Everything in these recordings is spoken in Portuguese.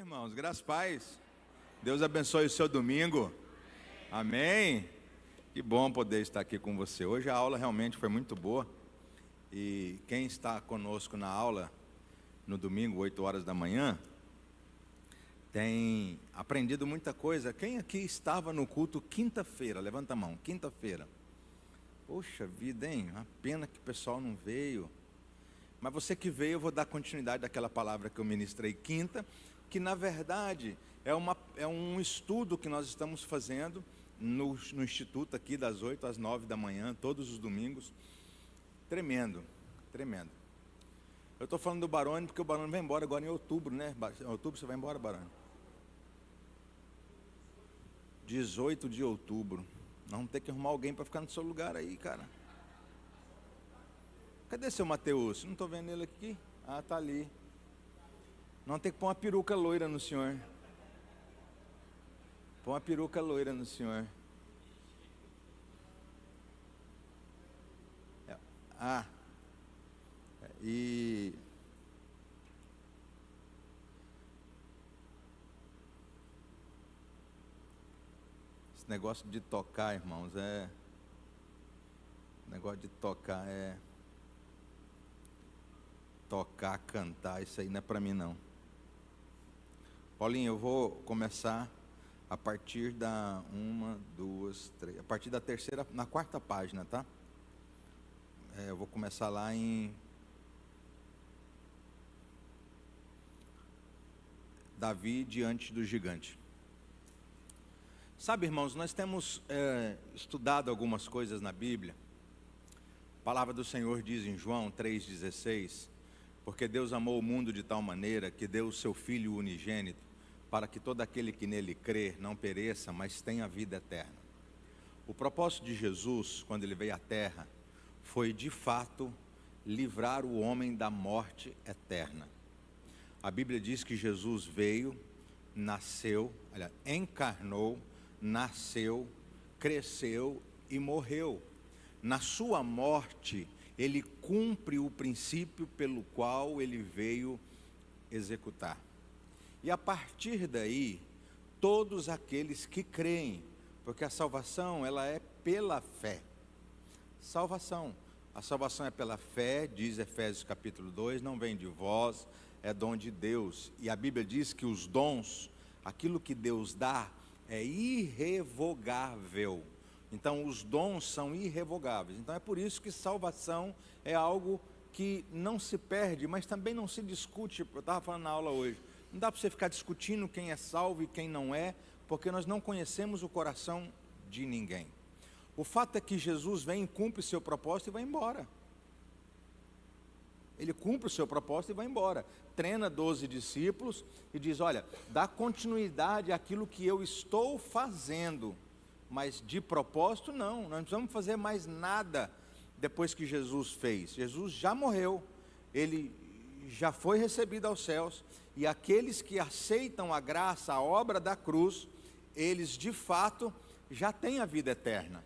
Irmãos, graças e paz. Deus abençoe o seu domingo. Amém. Que bom poder estar aqui com você. Hoje a aula realmente foi muito boa. E quem está conosco na aula no domingo, 8 horas da manhã, tem aprendido muita coisa. Quem aqui estava no culto quinta-feira? Levanta a mão. Quinta-feira. Poxa vida, hein? Uma pena que o pessoal não veio. Mas você que veio, eu vou dar continuidade daquela palavra que eu ministrei quinta, que na verdade é um estudo que nós estamos fazendo no Instituto aqui das 8 às 9 da manhã, todos os domingos. Tremendo, tremendo. Eu estou falando do Barone porque o Barone vai embora agora em outubro, né? Em outubro você vai embora, Barone? 18 de outubro. Nós vamos ter que arrumar alguém para ficar no seu lugar aí, cara. Cadê seu Mateus? Não estou vendo ele aqui. Ah, está ali. Não, tem que pôr uma peruca loira no senhor. Põe uma peruca loira no senhor. E esse negócio de tocar, irmãos, tocar, cantar, isso aí não é para mim não. Paulinho, eu vou começar a partir da a partir da terceira, na quarta página, tá? Eu vou começar lá em Davi diante do gigante. Sabe, irmãos, nós temos estudado algumas coisas na Bíblia. A palavra do Senhor diz em João 3,16: porque Deus amou o mundo de tal maneira que deu o seu Filho unigênito, para que todo aquele que nele crer não pereça, mas tenha vida eterna. O propósito de Jesus, quando ele veio à terra, foi de fato livrar o homem da morte eterna. A Bíblia diz que Jesus veio, nasceu, encarnou, nasceu, cresceu e morreu. Na sua morte, ele cumpre o princípio pelo qual ele veio executar. E a partir daí, todos aqueles que creem, porque a salvação ela é pela fé. A salvação é pela fé, diz Efésios capítulo 2, não vem de vós, é dom de Deus. E a Bíblia diz que os dons, aquilo que Deus dá, é irrevogável. Então os dons são irrevogáveis. Então é por isso que salvação é algo que não se perde, mas também não se discute. Eu estava falando na aula hoje, não dá para você ficar discutindo quem é salvo e quem não é, porque nós não conhecemos o coração de ninguém. O fato é que Jesus vem, cumpre seu propósito e vai embora. Ele cumpre o seu propósito e vai embora. Treina 12 discípulos e diz: olha, dá continuidade àquilo que eu estou fazendo. Mas de propósito não, nós não precisamos fazer mais nada depois que Jesus fez. Jesus já morreu, ele já foi recebido aos céus, e aqueles que aceitam a graça, a obra da cruz, eles de fato já têm a vida eterna.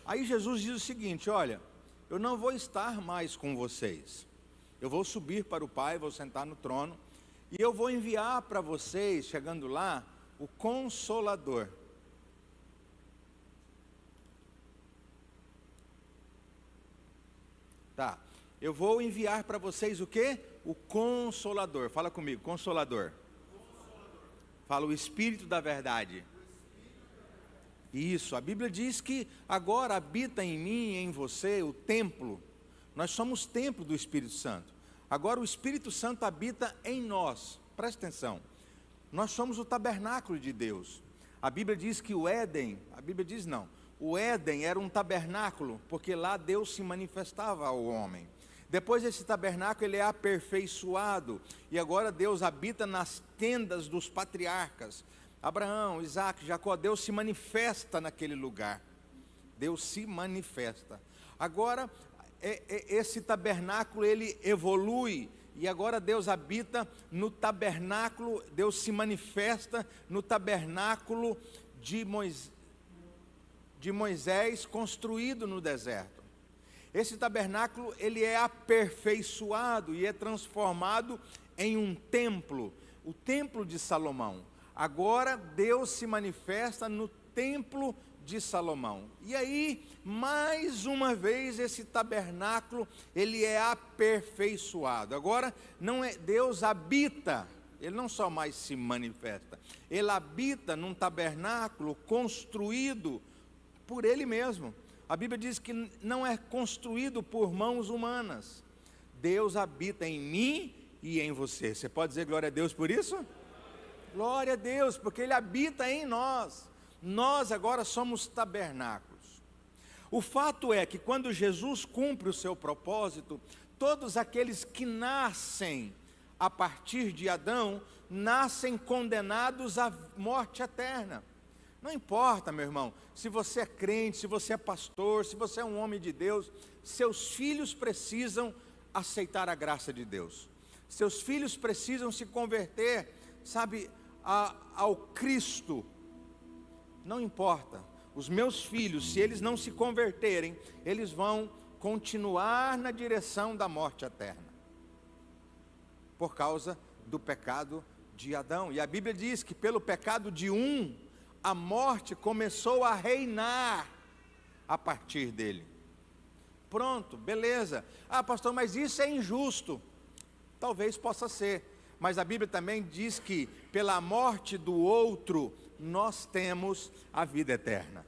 Aí Jesus diz o seguinte: olha, eu não vou estar mais com vocês, eu vou subir para o Pai, vou sentar no trono, e eu vou enviar para vocês, chegando lá, o Consolador. Tá, eu vou enviar para vocês o quê? O Consolador. Fala comigo, Consolador. Fala, o Espírito da verdade. Isso, a Bíblia diz que agora habita em mim e em você o templo. Nós somos templo do Espírito Santo. Agora o Espírito Santo habita em nós. Presta atenção, nós somos o tabernáculo de Deus. A Bíblia diz que o Éden, o Éden era um tabernáculo, porque lá Deus se manifestava ao homem. Depois esse tabernáculo ele é aperfeiçoado, e agora Deus habita nas tendas dos patriarcas, Abraão, Isaac, Jacó. Deus se manifesta naquele lugar, Deus se manifesta. Agora esse tabernáculo ele evolui, e agora Deus habita no tabernáculo, Deus se manifesta no tabernáculo de Moisés, construído no deserto. Esse tabernáculo ele é aperfeiçoado e é transformado em um templo. o templo de Salomão. Agora Deus se manifesta no templo de Salomão. E aí, mais uma vez, esse tabernáculo, ele é aperfeiçoado. Agora, não é Deus habita, ele não só mais se manifesta, ele habita num tabernáculo construído por ele mesmo. A Bíblia diz que não é construído por mãos humanas. Deus habita em mim e em você. Você pode dizer glória a Deus por isso? Glória a Deus, porque ele habita em nós. Nós agora somos tabernáculos. O fato é que quando Jesus cumpre o seu propósito, todos aqueles que nascem a partir de Adão, nascem condenados à morte eterna. Não importa, meu irmão, se você é crente, se você é pastor, se você é um homem de Deus, seus filhos precisam aceitar a graça de Deus. Seus filhos precisam se converter, sabe, ao Cristo. Não importa, os meus filhos, se eles não se converterem, eles vão continuar na direção da morte eterna, por causa do pecado de Adão. E a Bíblia diz que pelo pecado de um, a morte começou a reinar a partir dele. Pronto, beleza. Ah, pastor, mas isso é injusto. Talvez possa ser, mas a Bíblia também diz que pela morte do outro, nós temos a vida eterna.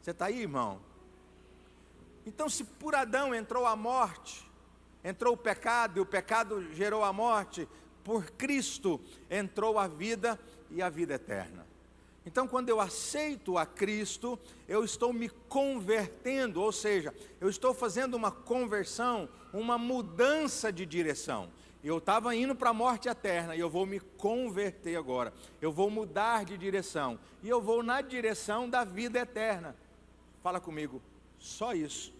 Você está aí, irmão? Então, se por Adão entrou a morte, entrou o pecado, e o pecado gerou a morte, por Cristo entrou a vida e a vida eterna. Então, quando eu aceito a Cristo, eu estou me convertendo, ou seja, eu estou fazendo uma conversão, uma mudança de direção. Eu estava indo para a morte eterna, e eu vou me converter agora. Eu vou mudar de direção, e eu vou na direção da vida eterna. Fala comigo, só isso.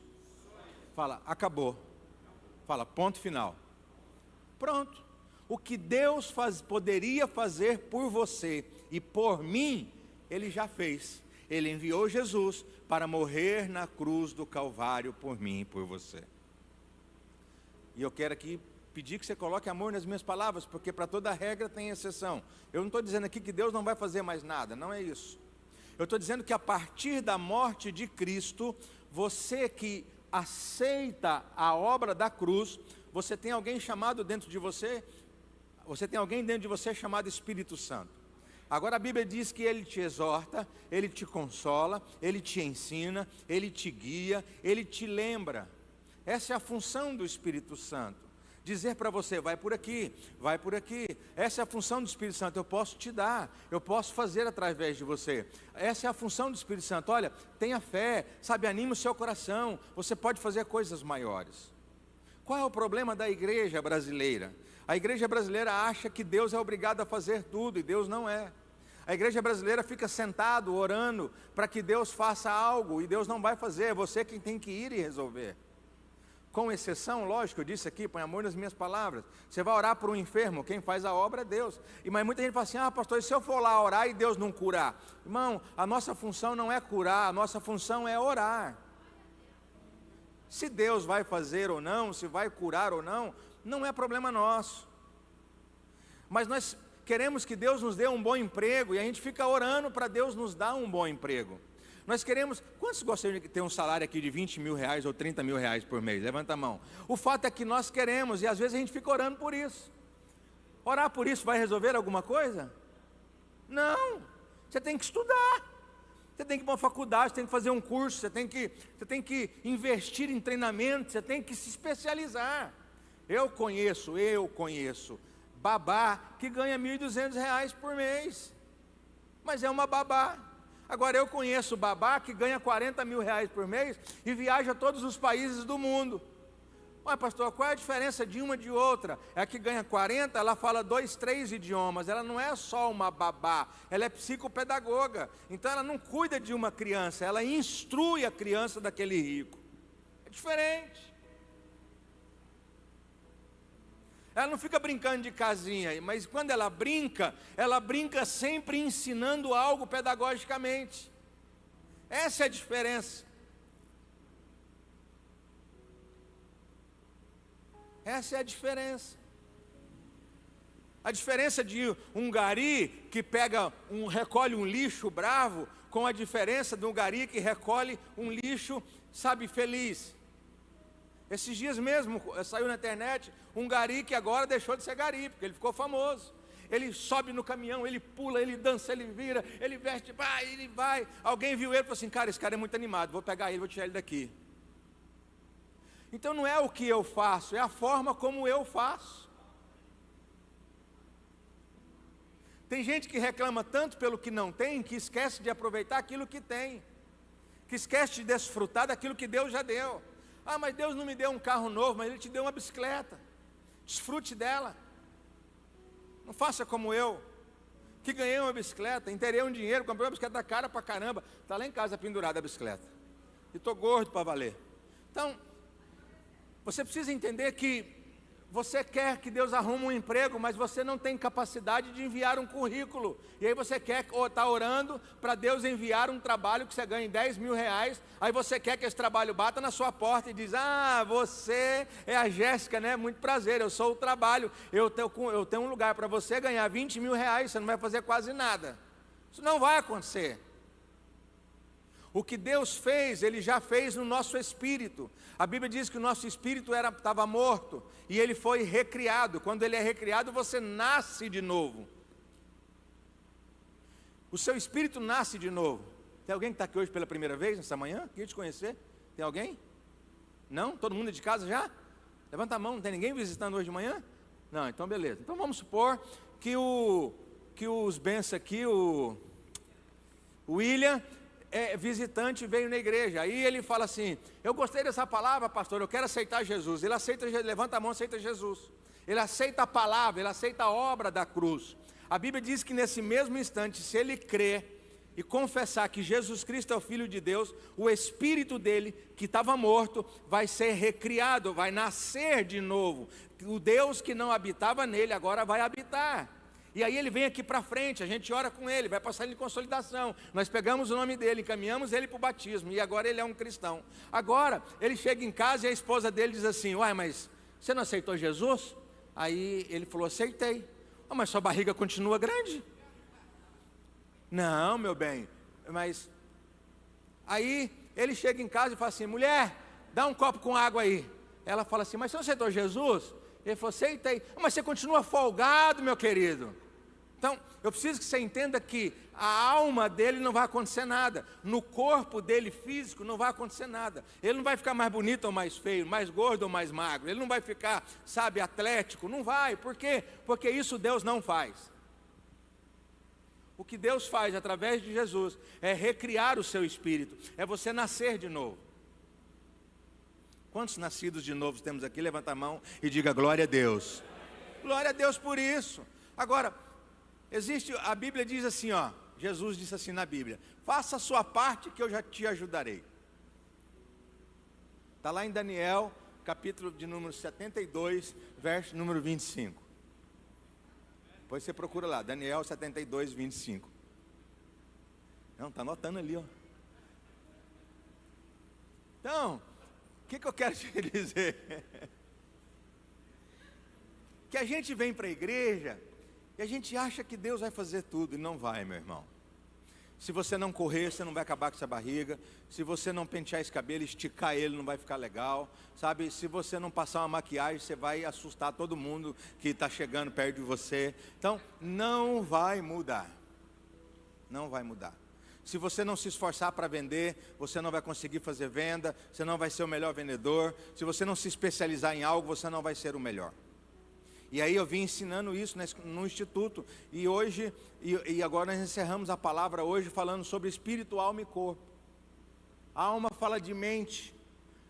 Fala, acabou. Fala, ponto final. Pronto. O que Deus poderia fazer por você e por mim, Ele já fez. Ele enviou Jesus para morrer na cruz do Calvário por mim e por você. E eu quero aqui pedir que você coloque amor nas minhas palavras, porque para toda regra tem exceção. Eu não estou dizendo aqui que Deus não vai fazer mais nada, não é isso. Eu estou dizendo que a partir da morte de Cristo, você que aceita a obra da cruz, você tem alguém chamado dentro de você, você tem alguém dentro de você chamado Espírito Santo. Agora a Bíblia diz que Ele te exorta, Ele te consola, Ele te ensina, Ele te guia, Ele te lembra. Essa é a função do Espírito Santo. Dizer para você, vai por aqui, vai por aqui. Essa é a função do Espírito Santo, eu posso te dar, eu posso fazer através de você. Essa é a função do Espírito Santo, olha, tenha fé, sabe, anime o seu coração, você pode fazer coisas maiores. Qual é o problema da igreja brasileira? A igreja brasileira acha que Deus é obrigado a fazer tudo, e Deus não é. A igreja brasileira fica sentado, orando, para que Deus faça algo, e Deus não vai fazer, é você quem tem que ir e resolver. Com exceção, lógico, eu disse aqui, põe amor nas minhas palavras, você vai orar por um enfermo, quem faz a obra é Deus. Mas muita gente fala assim, ah pastor, e se eu for lá orar e Deus não curar? Irmão, a nossa função não é curar, a nossa função é orar. Se Deus vai fazer ou não, se vai curar ou não, não é problema nosso. Mas nós queremos que Deus nos dê um bom emprego, e a gente fica orando para Deus nos dar um bom emprego. Nós queremos, quantos gostariam de ter um salário aqui de 20 mil reais ou 30 mil reais por mês? Levanta a mão. O fato é que nós queremos, e às vezes a gente fica orando por isso. Orar por isso vai resolver alguma coisa? Não, você tem que estudar. Você tem que ir para uma faculdade, você tem que fazer um curso, você tem que investir em treinamento, você tem que se especializar. Eu conheço babá que ganha R$1.200 por mês, mas é uma babá. Agora eu conheço babá que ganha R$40 mil por mês e viaja a todos os países do mundo. Ué, pastor, qual é a diferença de uma de outra? É que ganha 40, ela fala 2, 3 idiomas, ela não é só uma babá, ela é psicopedagoga. Então ela não cuida de uma criança, ela instrui a criança daquele rico. É diferente. Ela não fica brincando de casinha, mas quando ela brinca sempre ensinando algo pedagogicamente. Essa é a diferença. Essa é a diferença. A diferença de um gari que recolhe um lixo bravo, com a diferença de um gari que recolhe um lixo, sabe, feliz. Esses dias mesmo saiu na internet um gari que agora deixou de ser gari, porque ele ficou famoso. Ele sobe no caminhão, ele pula, ele dança, ele vira, ele veste, vai, ele vai. Alguém viu ele e falou assim: cara, esse cara é muito animado, vou pegar ele, vou tirar ele daqui. Então não é o que eu faço, é a forma como eu faço. Tem gente que reclama tanto pelo que não tem, que esquece de aproveitar aquilo que tem, que esquece de desfrutar daquilo que Deus já deu. Ah, mas Deus não me deu um carro novo, mas Ele te deu uma bicicleta. Desfrute dela. Não faça como eu, que ganhei uma bicicleta, enterrei um dinheiro, comprei uma bicicleta cara pra caramba, está lá em casa pendurada a bicicleta, e estou gordo para valer. Então, você precisa entender que você quer que Deus arrume um emprego, mas você não tem capacidade de enviar um currículo. E aí você quer estar orando para Deus enviar um trabalho que você ganhe 10 mil reais. Aí você quer que esse trabalho bata na sua porta e diz: ah, você é a Jéssica, né? Muito prazer, eu sou o trabalho. Eu tenho um lugar para você ganhar 20 mil reais, você não vai fazer quase nada. Isso não vai acontecer. O que Deus fez, Ele já fez no nosso espírito. A Bíblia diz que o nosso espírito estava morto e ele foi recriado. Quando ele é recriado, você nasce de novo. O seu espírito nasce de novo. Tem alguém que está aqui hoje pela primeira vez, nessa manhã? Queria te conhecer. Tem alguém? Não? Todo mundo é de casa já? Levanta a mão, não tem ninguém visitando hoje de manhã? Não, então beleza. Então vamos supor que os bens aqui, o William, visitante, veio na igreja. Aí ele fala assim: eu gostei dessa palavra, pastor, eu quero aceitar Jesus. Ele aceita, levanta a mão, aceita Jesus. Ele aceita a palavra, ele aceita a obra da cruz. A Bíblia diz que nesse mesmo instante, se ele crer e confessar que Jesus Cristo é o Filho de Deus, o espírito dele, que estava morto, vai ser recriado, vai nascer de novo. O Deus que não habitava nele, agora vai habitar. E aí ele vem aqui para frente, a gente ora com ele, vai passar ele em consolidação. Nós pegamos o nome dele, encaminhamos ele para o batismo, e agora ele é um cristão. Agora, ele chega em casa e a esposa dele diz assim: uai, mas você não aceitou Jesus? Aí ele falou: aceitei. Ah, mas sua barriga continua grande. Não, meu bem, mas... Aí ele chega em casa e fala assim: mulher, dá um copo com água aí. Ela fala assim: mas você não aceitou Jesus? Ele falou: aceitei. Ah, mas você continua folgado, meu querido. Então, eu preciso que você entenda que a alma dele não vai acontecer nada. No corpo dele físico não vai acontecer nada. Ele não vai ficar mais bonito ou mais feio, mais gordo ou mais magro. Ele não vai ficar, sabe, atlético. Não vai. Por quê? Porque isso Deus não faz. O que Deus faz através de Jesus é recriar o seu espírito. É você nascer de novo. Quantos nascidos de novo temos aqui? Levanta a mão e diga glória a Deus. Glória a Deus por isso. Agora, a Bíblia diz assim, ó, Jesus disse assim na Bíblia: faça a sua parte que eu já te ajudarei. Está lá em Daniel, capítulo de número 72, verso número 25. Depois você procura lá, Daniel 72, 25. Não, está anotando ali, ó. Então, o que eu quero te dizer? Que a gente vem para a igreja e a gente acha que Deus vai fazer tudo, e não vai, meu irmão. Se você não correr, você não vai acabar com essa barriga. Se você não pentear esse cabelo, esticar ele, não vai ficar legal, sabe? Se você não passar uma maquiagem, você vai assustar todo mundo que está chegando perto de você. Então, não vai mudar. Não vai mudar. Se você não se esforçar para vender, você não vai conseguir fazer venda, você não vai ser o melhor vendedor. Se você não se especializar em algo, você não vai ser o melhor. E aí eu vim ensinando isso no instituto, e hoje, e agora nós encerramos a palavra hoje falando sobre espírito, alma e corpo. A alma fala de mente,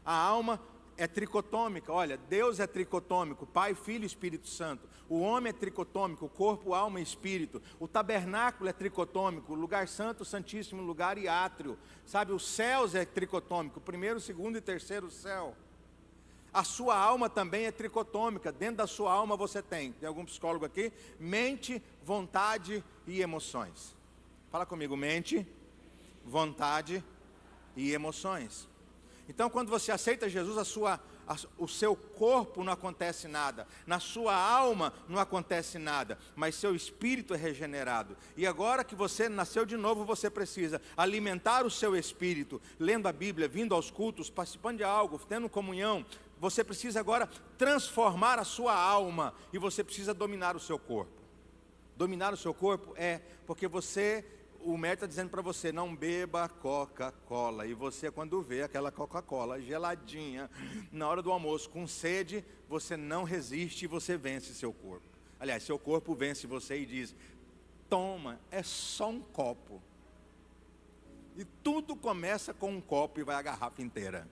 a alma é tricotômica. Olha, Deus é tricotômico, Pai, Filho e Espírito Santo. O homem é tricotômico, corpo, alma e espírito. O tabernáculo é tricotômico, lugar santo, santíssimo lugar e átrio. Sabe, os céus é tricotômico, primeiro, segundo e terceiro céu. A sua alma também é tricotômica. Dentro da sua alma você tem algum psicólogo aqui? Mente, vontade e emoções. Fala comigo: mente, vontade e emoções. Então, quando você aceita Jesus, o seu corpo não acontece nada, na sua alma não acontece nada, mas seu espírito é regenerado. E agora que você nasceu de novo, você precisa alimentar o seu espírito, lendo a Bíblia, vindo aos cultos, participando de algo, tendo comunhão. Você precisa agora transformar a sua alma, e você precisa dominar o seu corpo. Dominar o seu corpo é porque o médico está dizendo para você, não beba Coca-Cola, e você, quando vê aquela Coca-Cola geladinha, na hora do almoço, com sede, você não resiste e você vence seu corpo. Aliás, seu corpo vence você e diz, toma, é só um copo. E tudo começa com um copo e vai a garrafa inteira.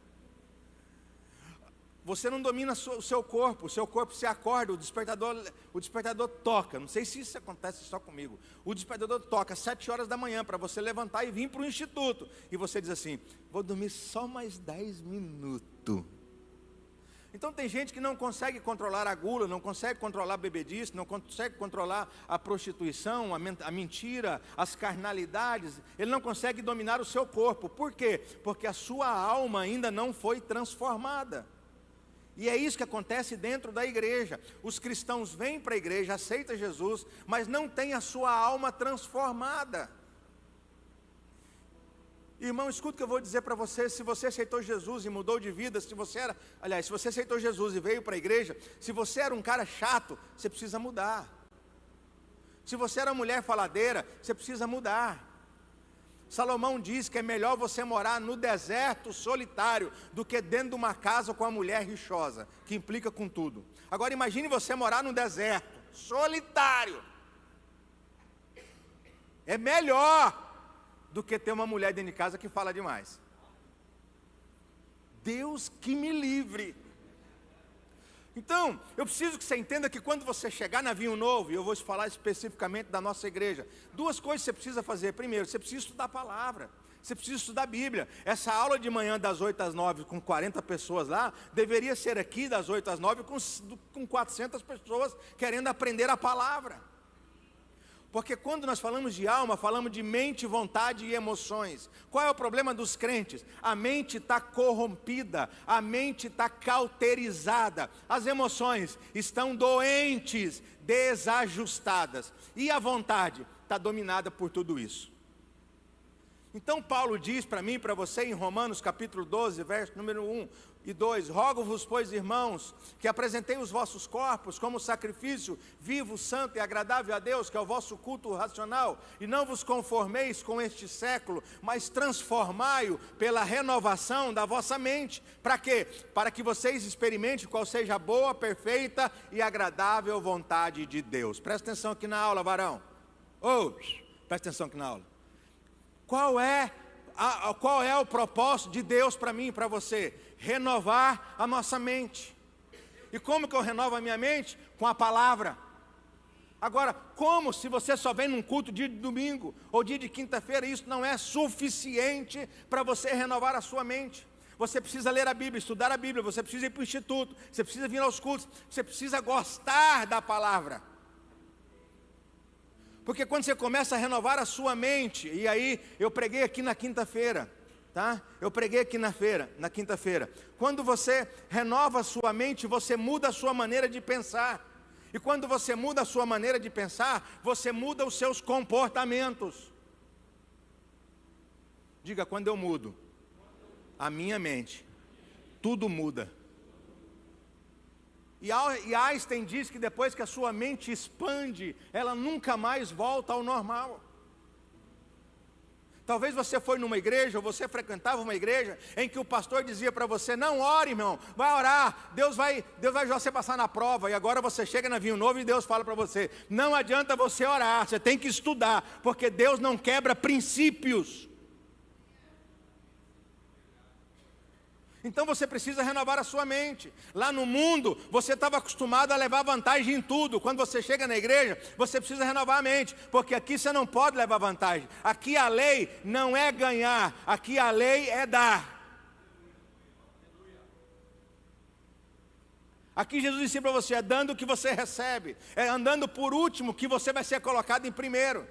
Você não domina o seu corpo se acorda, o despertador toca. Não sei se isso acontece só comigo. O despertador toca às 7 horas da manhã para você levantar e vir para o instituto. E você diz assim, vou dormir só mais 10 minutos. Então tem gente que não consegue controlar a gula, não consegue controlar a bebedice, não consegue controlar a prostituição, a mentira, as carnalidades. Ele não consegue dominar o seu corpo. Por quê? Porque a sua alma ainda não foi transformada. E é isso que acontece dentro da igreja. Os cristãos vêm para a igreja, aceitam Jesus, mas não têm a sua alma transformada. Irmão, escuta o que eu vou dizer para você. Se você aceitou Jesus e mudou de vida, se você aceitou Jesus e veio para a igreja, se você era um cara chato, você precisa mudar. Se você era uma mulher faladeira, você precisa mudar. Salomão diz que é melhor você morar no deserto solitário do que dentro de uma casa com a mulher rixosa, que implica com tudo. Agora imagine você morar no deserto solitário. É melhor do que ter uma mulher dentro de casa que fala demais. Deus que me livre. Então, eu preciso que você entenda que quando você chegar na Vinho Novo, e eu vou te falar especificamente da nossa igreja, 2 coisas você precisa fazer. Primeiro, você precisa estudar a palavra, você precisa estudar a Bíblia. Essa aula de manhã das 8 às 9 com 40 pessoas lá, deveria ser aqui das 8 às 9 com 400 pessoas querendo aprender a palavra. Porque quando nós falamos de alma, falamos de mente, vontade e emoções. Qual é o problema dos crentes? A mente está corrompida, a mente está cauterizada, as emoções estão doentes, desajustadas, e a vontade está dominada por tudo isso. Então Paulo diz para mim e para você em Romanos capítulo 12, verso número 1 e 2, rogo-vos, pois, irmãos, que apresentei os vossos corpos como sacrifício vivo, santo e agradável a Deus, que é o vosso culto racional, e não vos conformeis com este século, mas transformai-o pela renovação da vossa mente. Para quê? Para que vocês experimentem qual seja a boa, perfeita e agradável vontade de Deus. Presta atenção aqui na aula, varão. Presta atenção aqui na aula. Qual é o propósito de Deus para mim e para você? Renovar a nossa mente. E como que eu renovo a minha mente? Com a palavra. Agora, como se você só vem num culto dia de domingo ou dia de quinta-feira, isso não é suficiente para você renovar a sua mente. Você precisa ler a Bíblia, estudar a Bíblia, você precisa ir para o instituto, você precisa vir aos cultos, você precisa gostar da palavra. Porque quando você começa a renovar a sua mente, e aí eu preguei aqui na quinta-feira, tá? Eu preguei aqui na quinta-feira. Quando você renova a sua mente, você muda a sua maneira de pensar. E quando você muda a sua maneira de pensar, você muda os seus comportamentos. Diga, quando eu mudo a minha mente, tudo muda. E Einstein diz que depois que a sua mente expande, ela nunca mais volta ao normal. Talvez você foi numa igreja, ou você frequentava uma igreja, em que o pastor dizia para você, não ore, irmão, vai orar, Deus vai você passar na prova. E agora você chega na Vinho Novo e Deus fala para você, não adianta você orar, você tem que estudar, porque Deus não quebra princípios. Então você precisa renovar a sua mente. Lá no mundo, você estava acostumado a levar vantagem em tudo. Quando você chega na igreja, você precisa renovar a mente, porque aqui você não pode levar vantagem. Aqui a lei não é ganhar, aqui a lei é dar. Aqui Jesus ensina para você, é dando o que você recebe, é andando por último que você vai ser colocado em primeiro.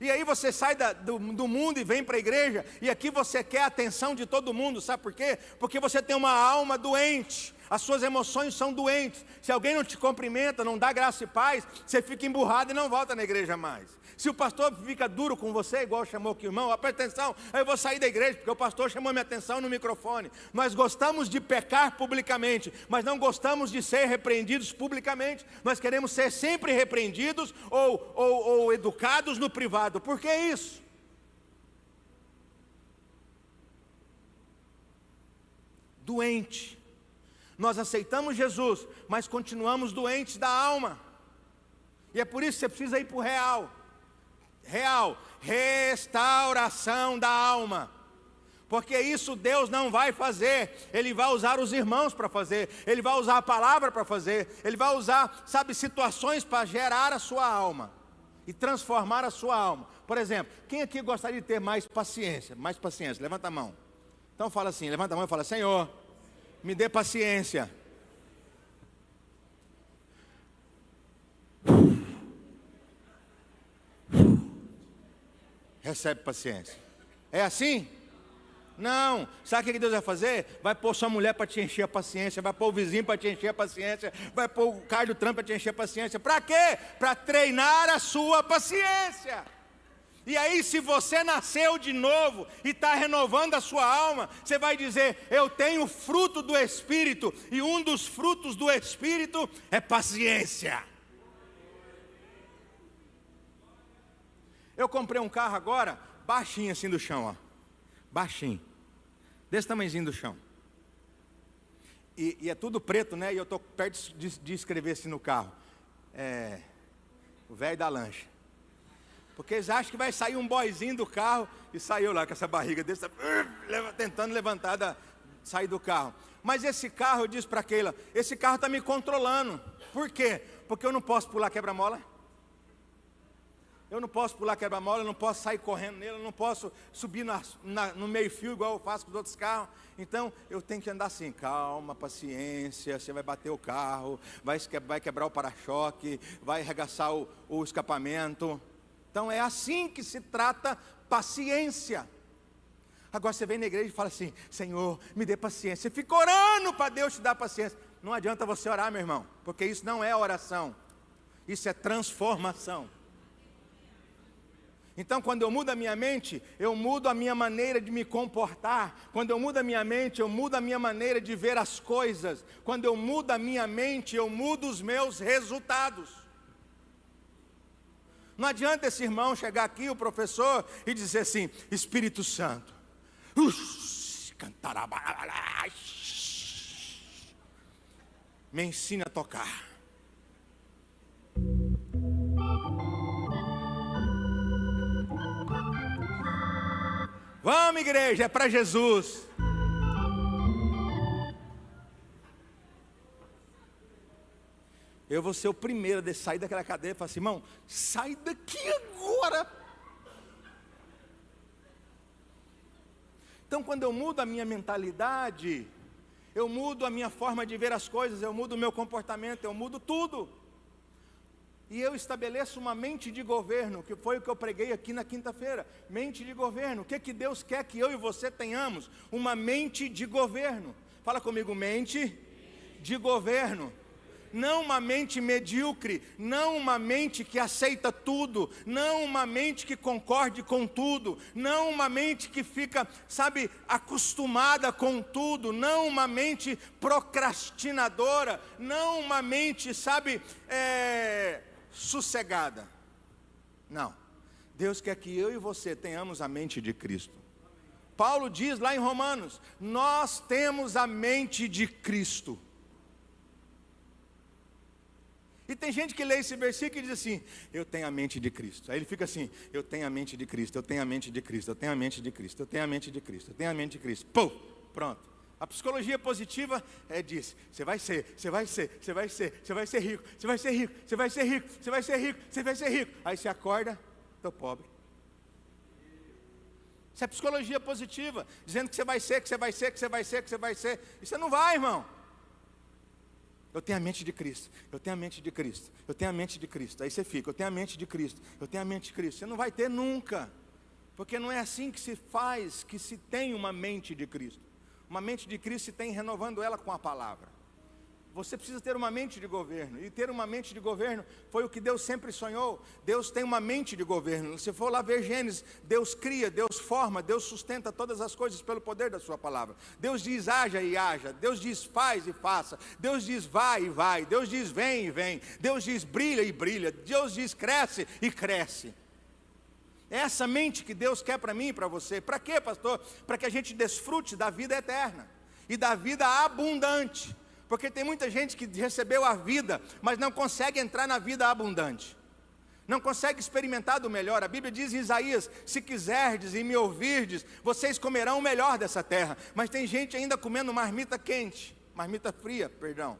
E aí você sai do mundo e vem para a igreja, e aqui você quer a atenção de todo mundo, sabe por quê? Porque você tem uma alma doente, as suas emoções são doentes. Se alguém não te cumprimenta, não dá graça e paz, você fica emburrado e não volta na igreja mais. Se o pastor fica duro com você, igual chamou aqui o irmão, presta atenção, eu vou sair da igreja, porque o pastor chamou minha atenção no microfone. Nós gostamos de pecar publicamente, mas não gostamos de ser repreendidos publicamente. Nós queremos ser sempre repreendidos ou educados no privado. Por que isso? Doente. Nós aceitamos Jesus, mas continuamos doentes da alma. E é por isso que você precisa ir para o real. Real, restauração da alma. Porque isso Deus não vai fazer. Ele vai usar os irmãos para fazer. Ele vai usar a palavra para fazer. Ele vai usar, situações para gerar a sua alma e transformar a sua alma. Por exemplo, quem aqui gostaria de ter mais paciência? Mais paciência, levanta a mão. Então fala assim, levanta a mão e fala: Senhor, me dê paciência. Recebe paciência. É assim? Não. Sabe o que Deus vai fazer? Vai pôr sua mulher para te encher a paciência, vai pôr o vizinho para te encher a paciência, vai pôr o cara do trampo para te encher a paciência. Para quê? Para treinar a sua paciência. E aí, se você nasceu de novo e está renovando a sua alma, você vai dizer: eu tenho fruto do Espírito, e um dos frutos do Espírito é paciência. Eu comprei um carro agora, baixinho assim do chão, ó. Baixinho, desse tamanhozinho do chão. E é tudo preto, né? E eu estou perto de escrever assim no carro: o velho da lancha. Porque eles acham que vai sair um boyzinho do carro, e saiu lá com essa barriga desse, tentando levantar, sair do carro. Mas esse carro, eu disse para Keila, esse carro está me controlando. Por quê? Porque eu não posso pular quebra-mola. Eu não posso pular quebra-mola, eu não posso sair correndo nele, eu não posso subir no meio-fio igual eu faço com os outros carros. Então eu tenho que andar assim, calma, paciência. Você vai bater o carro, vai quebrar o para-choque, vai arregaçar o escapamento. Então é assim que se trata paciência. Agora você vem na igreja e fala assim: Senhor, me dê paciência. Você fica orando para Deus te dar paciência. Não adianta você orar, meu irmão, porque isso não é oração, isso é transformação. Então, quando eu mudo a minha mente, eu mudo a minha maneira de me comportar. Quando eu mudo a minha mente, eu mudo a minha maneira de ver as coisas. Quando eu mudo a minha mente, eu mudo os meus resultados. Não adianta esse irmão chegar aqui, o professor, e dizer assim: Espírito Santo, me ensine a tocar. Vamos, igreja, é para Jesus. Eu vou ser o primeiro a sair daquela cadeira e falar assim: irmão, sai daqui agora. Então, quando eu mudo a minha mentalidade, eu mudo a minha forma de ver as coisas, eu mudo o meu comportamento, eu mudo tudo. E eu estabeleço uma mente de governo, que foi o que eu preguei aqui na quinta-feira. Mente de governo. O que Deus quer que eu e você tenhamos? Uma mente de governo. Fala comigo: mente de governo. Não uma mente medíocre, não uma mente que aceita tudo, não uma mente que concorde com tudo, não uma mente que fica, acostumada com tudo, não uma mente procrastinadora, não uma mente, sossegada. Não. Deus quer que eu e você tenhamos a mente de Cristo. Paulo diz lá em Romanos: nós temos a mente de Cristo. E tem gente que lê esse versículo e diz assim: eu tenho a mente de Cristo. Aí ele fica assim: eu tenho a mente de Cristo, eu tenho a mente de Cristo, eu tenho a mente de Cristo, eu tenho a mente de Cristo, eu tenho a mente de Cristo. Pum, pronto. A psicologia positiva diz: você vai ser rico, você vai ser rico, você vai ser rico, você vai ser rico, você vai ser rico. Aí você acorda: estou pobre. Isso é psicologia positiva, dizendo que você vai ser, que você vai ser, que você vai ser, que você vai ser. E você não vai, irmão. Eu tenho a mente de Cristo, eu tenho a mente de Cristo, eu tenho a mente de Cristo. Aí você fica, eu tenho a mente de Cristo, eu tenho a mente de Cristo. Você não vai ter nunca, porque não é assim que se faz, que se tem uma mente de Cristo. Uma mente de Cristo se tem renovando ela com a palavra. Você precisa ter uma mente de governo, e ter uma mente de governo foi o que Deus sempre sonhou. Deus tem uma mente de governo. Se for lá ver Gênesis, Deus cria, Deus forma, Deus sustenta todas as coisas pelo poder da sua palavra. Deus diz haja e haja, Deus diz faz e faça, Deus diz vai e vai, Deus diz vem e vem, Deus diz brilha e brilha, Deus diz cresce e cresce. É essa mente que Deus quer para mim e para você. Para quê, pastor? Para que a gente desfrute da vida eterna e da vida abundante. Porque tem muita gente que recebeu a vida, mas não consegue entrar na vida abundante. Não consegue experimentar do melhor. A Bíblia diz em Isaías: se quiserdes e me ouvirdes, vocês comerão o melhor dessa terra. Mas tem gente ainda comendo marmita quente, marmita fria, perdão.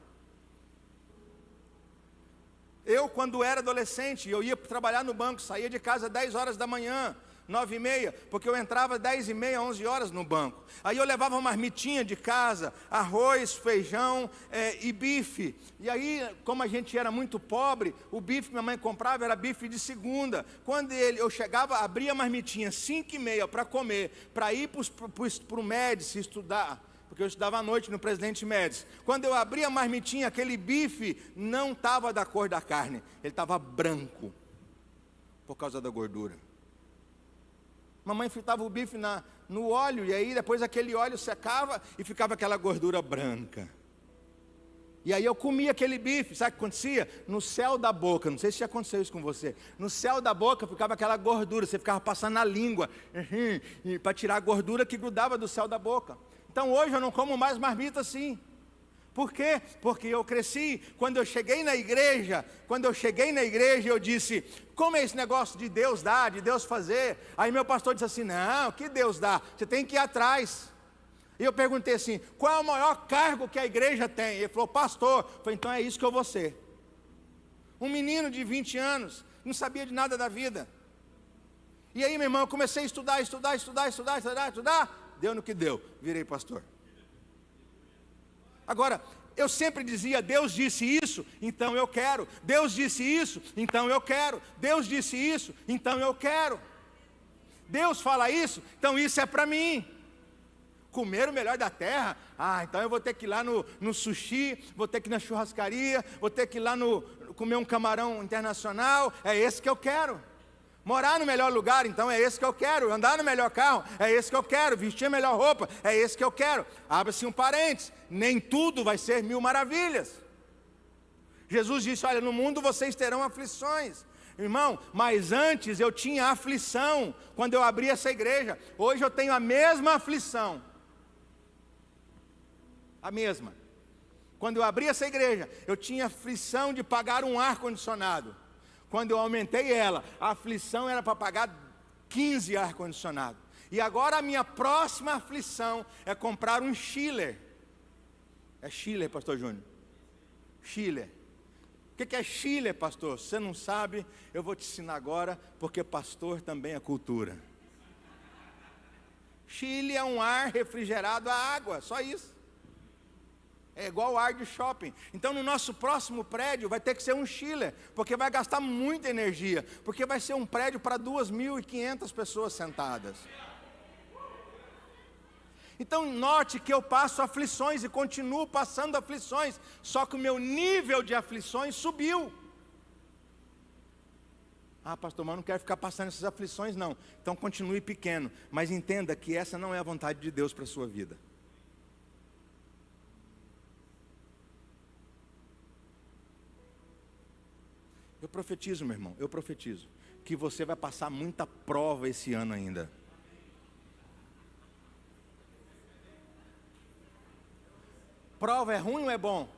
Eu, quando era adolescente, eu ia trabalhar no banco, saía de casa às 10 horas da manhã, 9h30, porque eu entrava às 10h30, 11 horas no banco. Aí eu levava uma marmitinha de casa, arroz, feijão e bife. E aí, como a gente era muito pobre, o bife que minha mãe comprava era bife de segunda. Quando eu chegava, abria a marmitinha 5h30 para comer, para ir para o Médici estudar, porque eu estudava à noite no Presidente Médici. Quando eu abria a marmitinha, aquele bife não estava da cor da carne, ele estava branco, por causa da gordura. Mamãe fritava o bife no óleo, e aí depois aquele óleo secava e ficava aquela gordura branca. E aí eu comia aquele bife, sabe o que acontecia? No céu da boca, não sei se já aconteceu isso com você, no céu da boca ficava aquela gordura, você ficava passando na língua, para tirar a gordura que grudava do céu da boca. Então hoje eu não como mais marmita assim. Por quê? Porque eu cresci. Quando eu cheguei na igreja, eu disse: como é esse negócio de Deus dar, de Deus fazer? Aí meu pastor disse assim: não, que Deus dá? Você tem que ir atrás. E eu perguntei assim: qual é o maior cargo que a igreja tem? Ele falou: pastor. Eu falei: então é isso que eu vou ser. Um menino de 20 anos, não sabia de nada da vida. E aí, meu irmão, eu comecei a estudar. Deu no que deu, virei pastor. Agora, eu sempre dizia: Deus disse isso, então eu quero. Deus disse isso, então eu quero. Deus disse isso, então eu quero. Deus fala isso, então isso é para mim. Comer o melhor da terra? Então eu vou ter que ir lá no sushi, vou ter que ir na churrascaria, vou ter que ir lá comer um camarão internacional. É esse que eu quero. Morar no melhor lugar, então é esse que eu quero. Andar no melhor carro, é esse que eu quero. Vestir a melhor roupa, é esse que eu quero. Abre-se um parênteses: nem tudo vai ser mil maravilhas. Jesus disse: olha, no mundo vocês terão aflições. Irmão, mas antes eu tinha aflição quando eu abri essa igreja. Hoje eu tenho a mesma aflição. A mesma. Quando eu abri essa igreja, eu tinha aflição de pagar um ar-condicionado. Quando eu aumentei ela, a aflição era para pagar 15 ar-condicionado. E agora a minha próxima aflição é comprar um chiller. É chiller, pastor Júnior? Chiller. O que é chiller, pastor? Você não sabe, eu vou te ensinar agora, porque pastor também é cultura. Chiller é um ar refrigerado à água, só isso. É igual o ar de shopping. Então no nosso próximo prédio vai ter que ser um chiller, porque vai gastar muita energia, porque vai ser um prédio para 2.500 pessoas sentadas. Então note que eu passo aflições e continuo passando aflições, só que o meu nível de aflições subiu. Pastor, mas eu não quero ficar passando essas aflições não. Então continue pequeno, mas entenda que essa não é a vontade de Deus para a sua vida. Eu profetizo, meu irmão, eu profetizo que você vai passar muita prova esse ano ainda. Prova é ruim ou é bom?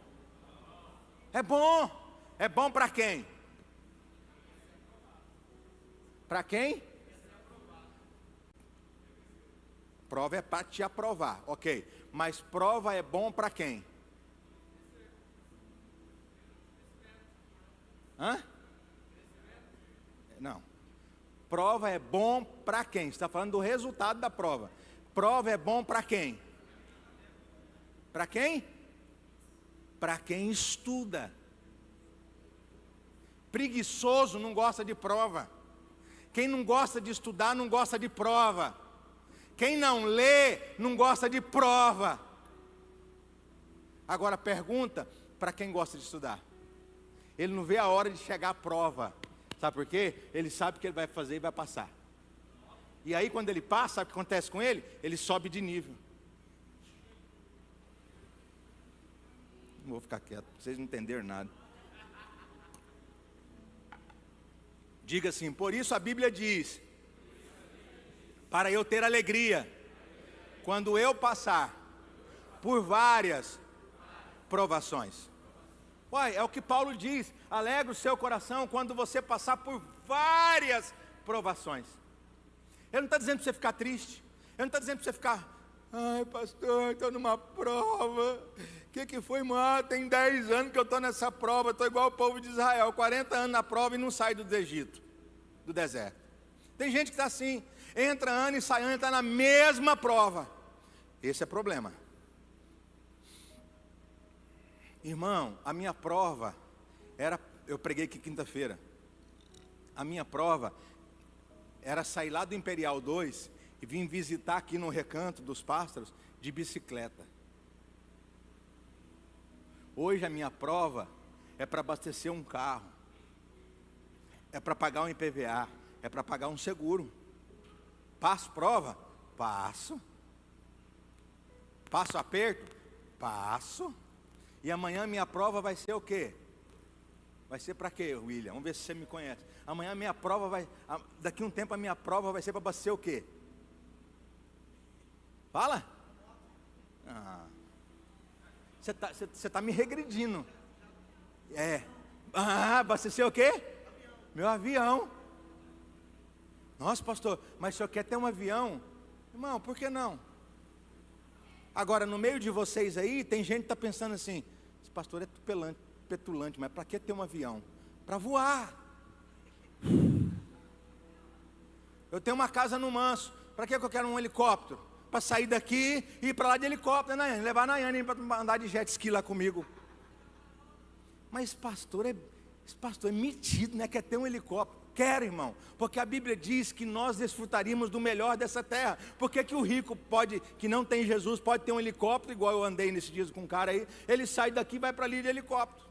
É bom. É bom para quem? Para quem? Prova é para te aprovar, ok. Mas prova é bom para quem? Não. Prova é bom para quem? Você está falando do resultado da prova. Prova é bom para quem? Para quem? para quem estuda. Preguiçoso não gosta de prova. Quem não gosta de estudar não gosta de prova. Quem não lê não gosta de prova. Agora pergunta para quem gosta de estudar. Ele não vê a hora de chegar à prova. Sabe por quê? Ele sabe o que ele vai fazer e vai passar. E aí quando ele passa, sabe o que acontece com ele? Ele sobe de nível. Não vou ficar quieto, vocês não entenderam nada. Diga assim: por isso a Bíblia diz, para eu ter alegria, quando eu passar por várias provações. Uai, é o que Paulo diz: alegra o seu coração quando você passar por várias provações. Ele não está dizendo para você ficar triste, ele não está dizendo para você ficar, ai pastor, estou numa prova. O que foi, mano? Tem 10 anos que eu estou nessa prova, estou igual o povo de Israel, 40 anos na prova e não sai do Egito, do deserto. Tem gente que está assim, entra ano e sai ano e está na mesma prova. Esse é o problema. Irmão, a minha prova era, eu preguei aqui quinta-feira, a minha prova era sair lá do Imperial 2 e vir visitar aqui no Recanto dos Pássaros de bicicleta. Hoje a minha prova é para abastecer um carro, é para pagar um IPVA, é para pagar um seguro. Passo prova? Passo. Passo aperto? Passo. E amanhã minha prova vai ser o quê? Vai ser para quê, William? Vamos ver se você me conhece. Amanhã minha prova vai, daqui a um tempo a minha prova vai ser para abastecer o quê? Fala? Você tá me regredindo. Abastecer o quê? Meu avião. Nossa, pastor, mas o senhor quer ter um avião? Irmão, por que não? Agora, no meio de vocês aí, tem gente que está pensando assim, esse pastor é petulante, mas para que ter um avião? Para voar. Eu tenho uma casa no Manso, para que eu quero um helicóptero? Para sair daqui e ir para lá de helicóptero, né? Levar a Nayane para andar de jet ski lá comigo. Mas esse pastor é metido, né? Quer ter um helicóptero. Quero, irmão, porque a Bíblia diz que nós desfrutaríamos do melhor dessa terra. Por que que o rico que não tem Jesus, pode ter um helicóptero, igual eu andei nesses dias com um cara aí, ele sai daqui e vai para ali de helicóptero.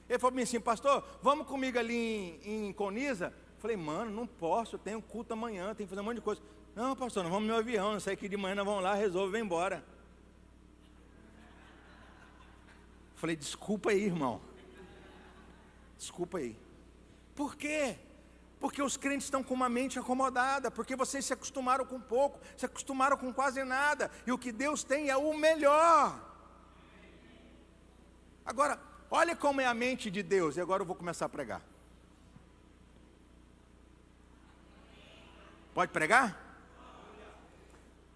Ele falou para mim assim, pastor, vamos comigo ali em Coniza? Eu falei, mano, não posso, eu tenho culto amanhã, tenho que fazer um monte de coisa. Não, pastor, nós vamos no meu avião, não sei que de manhã nós vamos lá, resolve, vem embora. Eu falei, desculpa aí, irmão. Desculpa aí. Por quê? Porque os crentes estão com uma mente acomodada, porque vocês se acostumaram com pouco, se acostumaram com quase nada, e o que Deus tem é o melhor. Agora, olha como é a mente de Deus, e agora eu vou começar a pregar. Pode pregar?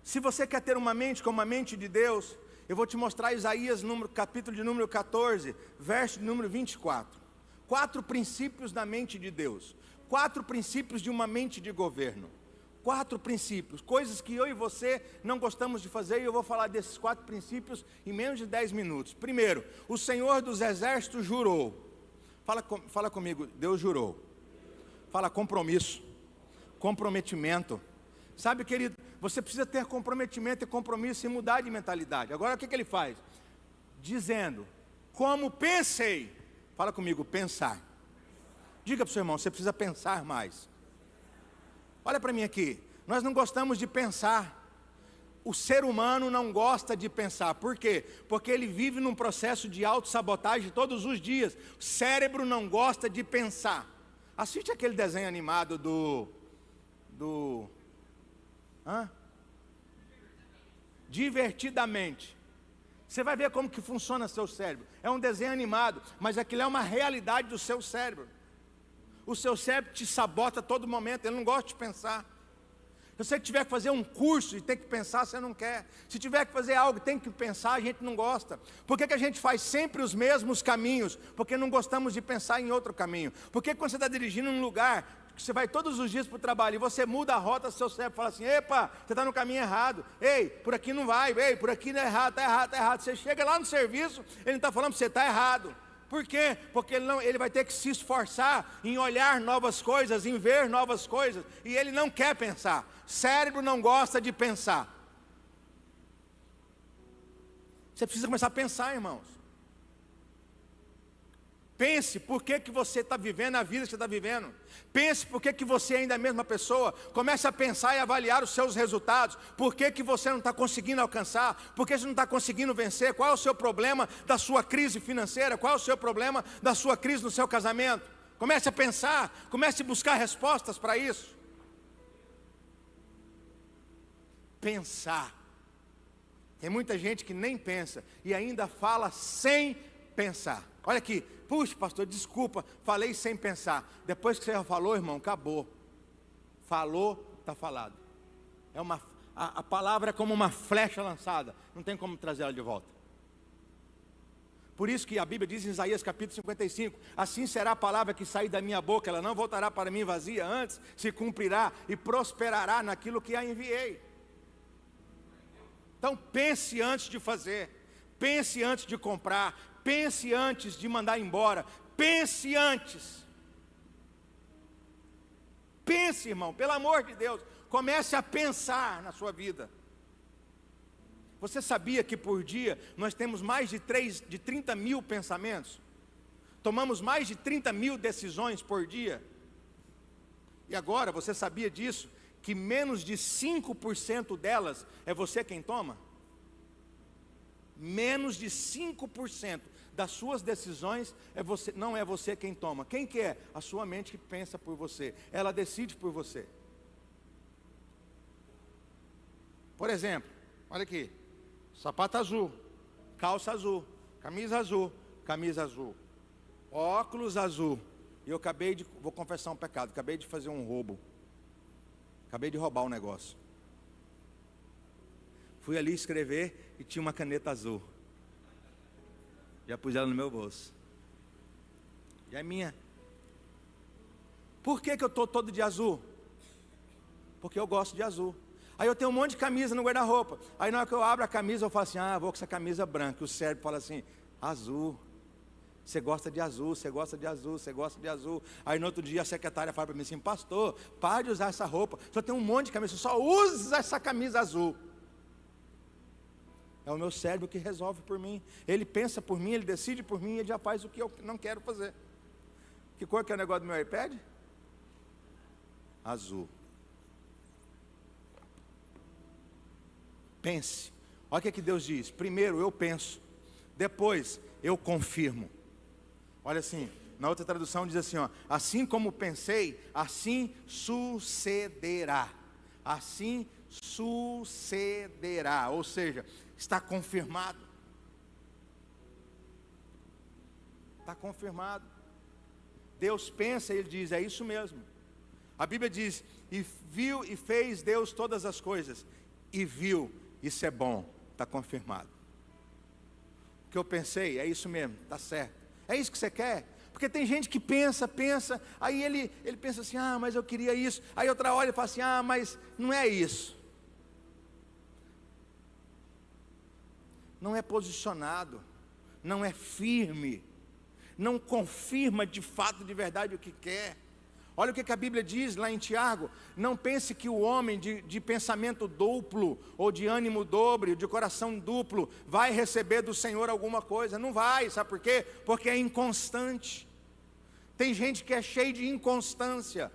Se você quer ter uma mente como a mente de Deus, eu vou te mostrar Isaías, capítulo de número 14, verso de número 24. 4 princípios da mente de Deus. 4 princípios de uma mente de governo. 4 princípios, coisas que eu e você não gostamos de fazer, e eu vou falar desses 4 princípios em menos de 10 minutos. Primeiro, o Senhor dos Exércitos jurou. Fala comigo, Deus jurou. Fala compromisso, comprometimento. Sabe, querido, você precisa ter comprometimento e compromisso e mudar de mentalidade. Agora o que ele faz? Dizendo, como pensei. Fala comigo, pensar. Diga para o seu irmão, você precisa pensar mais. Olha para mim aqui, nós não gostamos de pensar. O ser humano não gosta de pensar. Por quê? Porque ele vive num processo de autossabotagem todos os dias. O cérebro não gosta de pensar. Assiste aquele desenho animado Divertidamente. Você vai ver como que funciona seu cérebro. É um desenho animado, mas aquilo é uma realidade do seu cérebro. O seu cérebro te sabota a todo momento, ele não gosta de pensar. Se você tiver que fazer um curso e tem que pensar, você não quer. Se tiver que fazer algo e tem que pensar, a gente não gosta. Por que a gente faz sempre os mesmos caminhos? Porque não gostamos de pensar em outro caminho. Porque quando você está dirigindo num lugar, você vai todos os dias para o trabalho e você muda a rota, seu cérebro fala assim: epa, você está no caminho errado, ei, por aqui não vai, ei, por aqui não é errado, está errado, está errado. Você chega lá no serviço, ele não está falando para você, está errado. Por quê? Porque ele vai ter que se esforçar em olhar novas coisas, em ver novas coisas, e ele não quer pensar. Cérebro não gosta de pensar. Você precisa começar a pensar, irmãos. Pense por que você está vivendo a vida que você está vivendo. Pense por que você ainda é a mesma pessoa. Comece a pensar e avaliar os seus resultados. Por que você não está conseguindo alcançar? Por que você não está conseguindo vencer? Qual é o seu problema da sua crise financeira? Qual é o seu problema da sua crise no seu casamento? Comece a pensar, comece a buscar respostas para isso. Pensar. Tem muita gente que nem pensa e ainda fala sem pensar. Olha aqui, puxa pastor, desculpa, falei sem pensar. Depois que você já falou, irmão, acabou. Falou, está falado. A palavra é como uma flecha lançada, não tem como trazer ela de volta. Por isso que a Bíblia diz em Isaías capítulo 55, assim será a palavra que sair da minha boca, ela não voltará para mim vazia, antes se cumprirá e prosperará naquilo que a enviei. Então pense antes de fazer, pense antes de comprar, pense antes de mandar embora, pense antes. Pense, irmão, pelo amor de Deus, comece a pensar na sua vida. Você sabia que por dia nós temos mais de 30 mil pensamentos? Tomamos mais de 30 mil decisões por dia? E agora, você sabia disso? Que menos de 5% delas é você quem toma? Menos de 5% das suas decisões não é você quem toma. Quem que é? A sua mente que pensa por você. Ela decide por você. Por exemplo, olha aqui. Sapato azul, calça azul, camisa azul, óculos azul. E eu vou confessar um pecado, acabei de fazer um roubo. Acabei de roubar um negócio. Fui ali escrever e tinha uma caneta azul. Já pus ela no meu bolso. E é minha. Por que eu estou todo de azul? Porque eu gosto de azul. Aí eu tenho um monte de camisa no guarda-roupa. Aí na hora que eu abro a camisa, eu falo assim: vou com essa camisa branca. E o cérebro fala assim: azul. Você gosta de azul, você gosta de azul, você gosta de azul. Aí no outro dia a secretária fala para mim assim: pastor, pare de usar essa roupa. Só tem um monte de camisa, só usa essa camisa azul. É o meu cérebro que resolve por mim. Ele pensa por mim, ele decide por mim, ele já faz o que eu não quero fazer. Que cor que é o negócio do meu iPad? Azul. Pense. Olha o que Deus diz. Primeiro eu penso, depois eu confirmo. Olha assim, na outra tradução diz assim, assim como pensei, assim sucederá. Assim sucederá. Ou seja, está confirmado. Está confirmado. Deus pensa e Ele diz, é isso mesmo. A Bíblia diz, e viu e fez Deus todas as coisas. E viu, isso é bom, está confirmado. O que eu pensei, é isso mesmo, está certo. É isso que você quer? Porque tem gente que pensa, aí ele pensa assim, mas eu queria isso. Aí outra hora ele fala assim, mas não é isso. Não é posicionado, não é firme, não confirma de fato, de verdade o que quer. Olha o que a Bíblia diz lá em Tiago: não pense que o homem de pensamento duplo, ou de ânimo dobro, de coração duplo, vai receber do Senhor alguma coisa. Não vai, sabe por quê? Porque é inconstante. Tem gente que é cheia de inconstância.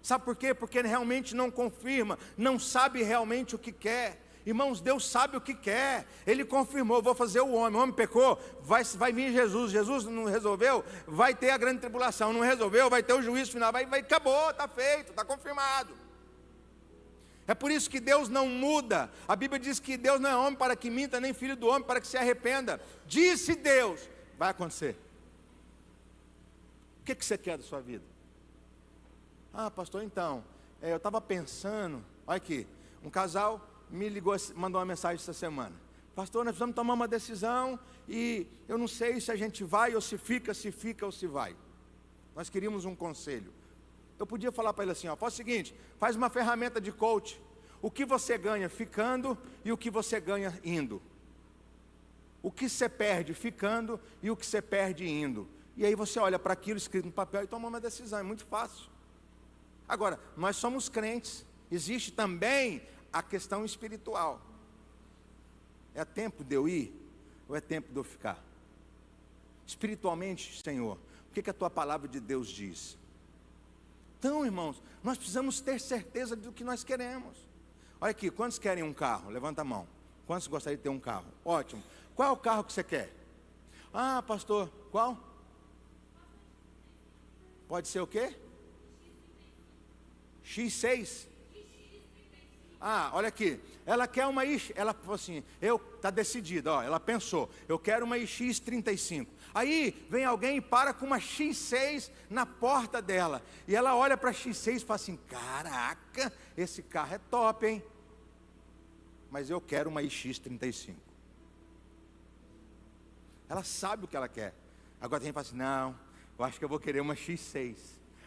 Sabe por quê? Porque realmente não confirma, não sabe realmente o que quer. Irmãos, Deus sabe o que quer. Ele confirmou, vou fazer o homem pecou, vai vir Jesus. Jesus não resolveu, vai ter a grande tribulação. Não resolveu, vai ter o juízo final. Acabou, está feito, está confirmado. É por isso que Deus não muda. A Bíblia diz que Deus não é homem para que minta, nem filho do homem para que se arrependa. Disse Deus, vai acontecer. O que você quer da sua vida? Pastor, então, eu estava pensando, olha aqui, um casal me ligou, mandou uma mensagem essa semana: pastor, nós precisamos tomar uma decisão e eu não sei se a gente vai ou se fica ou se vai. Nós queríamos um conselho. Eu podia falar para ele assim, ó, faz o seguinte, faz uma ferramenta de coach. O que você ganha ficando e o que você ganha indo. O que você perde ficando e o que você perde indo. E aí você olha para aquilo escrito no papel e toma uma decisão, é muito fácil. Agora, nós somos crentes, existe também a questão espiritual. É tempo de eu ir ou é tempo de eu ficar? Espiritualmente, Senhor, o que a tua palavra de Deus diz? Então, irmãos, nós precisamos ter certeza do que nós queremos. Olha aqui, quantos querem um carro? Levanta a mão. Quantos gostariam de ter um carro? Ótimo. Qual é o carro que você quer? Ah, pastor, qual? Pode ser o quê? X6? Ah, olha aqui, ela quer uma X, ela falou assim, está decidida, ó, ela pensou, eu quero uma X35. Aí vem alguém e para com uma X6 na porta dela, e ela olha para a X6 e fala assim, caraca, esse carro é top, hein? Mas eu quero uma X35. Ela sabe o que ela quer. Agora tem gente que fala assim, não, eu acho que eu vou querer uma X6.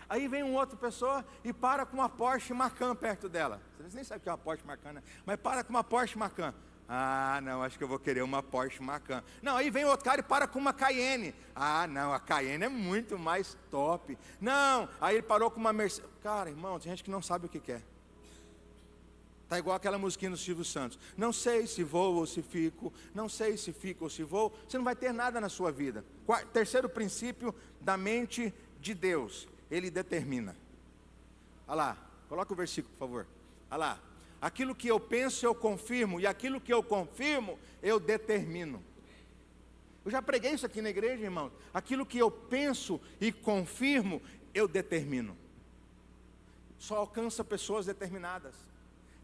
Aí vem uma outra pessoa e para com uma Porsche Macan perto dela. Vocês nem sabem o que é uma Porsche Macan, né? Mas para com uma Porsche Macan. Ah, não, acho que eu vou querer uma Porsche Macan. Não, aí vem outro cara e para com uma Cayenne. Ah, não, a Cayenne é muito mais top. Não, aí ele parou com uma Mercedes. Cara, irmão, tem gente que não sabe o que quer. Está igual aquela musiquinha do Silvio Santos. Não sei se vou ou se fico. Não sei se fico ou se vou. Você não vai ter nada na sua vida. Terceiro princípio da mente de Deus. Ele determina. Olha lá, coloca o versículo, por favor. Olha lá. Aquilo que eu penso, eu confirmo. E aquilo que eu confirmo, eu determino. Eu já preguei isso aqui na igreja, irmão. Aquilo que eu penso e confirmo, eu determino. Só alcança pessoas determinadas.